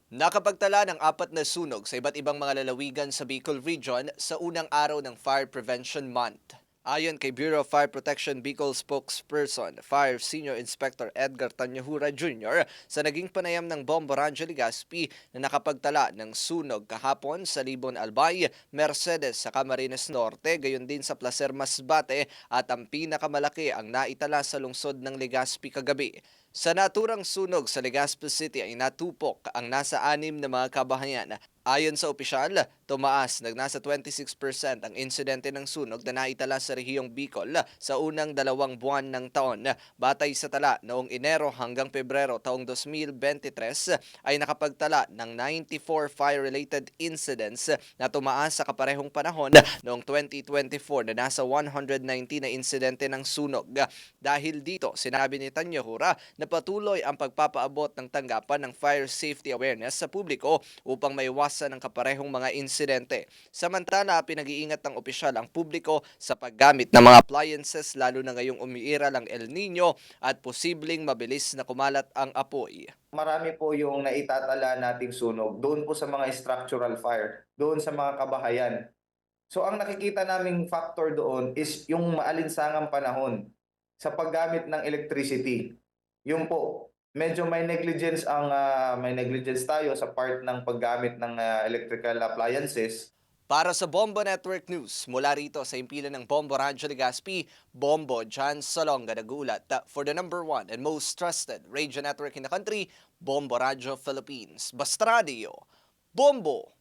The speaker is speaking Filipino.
Nakapagtala ng 4 na sunog sa iba't ibang mga lalawigan sa Bicol Region sa unang araw ng Fire Prevention Month. Ayon kay Bureau of Fire Protection Bicol spokesperson, Fire Senior Inspector Edgar Tanyahura Jr., sa naging panayam ng Bombo Rancho Legazpi na nakapagtala ng sunog kahapon sa Libon Albay, Mercedes sa Camarines Norte, gayon din sa Placer Masbate at ang pinakamalaki ang naitala sa lungsod ng Legazpi kagabi. Sa naturang sunog sa Legazpi City ay natupok ang nasa 6 na mga kabahayan. Ayon sa opisyal, tumaas ng nasa 26% ang insidente ng sunog na naitala sa rehiyong Bicol sa unang 2 buwan ng taon. Batay sa tala noong Enero hanggang Pebrero taong 2023 ay nakapagtala ng 94 fire-related incidents na tumaas sa kaparehong panahon noong 2024 na nasa 119 na insidente ng sunog. Dahil dito, sinabi ni Tanyahura na patuloy ang pagpapaabot ng tanggapan ng fire safety awareness sa publiko upang maiwasan ang kaparehong mga insidente. Samantala, pinag-iingat ng opisyal ang publiko sa paggamit ng mga appliances lalo na ngayong umiiral ang El Nino at posibleng mabilis na kumalat ang apoy. Marami po yung naitatala nating sunog doon po sa mga structural fire, doon sa mga kabahayan. So ang nakikita naming factor doon is yung maalinsangang panahon sa paggamit ng electricity. Yun po, medyo may negligence tayo sa part ng paggamit ng electrical appliances. Para sa Bombo Network News, mula rito sa impilan ng Bombo Rancho Legazpi, Bombo John Salonga nag-uulat for the #1 and most trusted radio network in the country, Bombo Radio Philippines. Basta Radio, Bombo!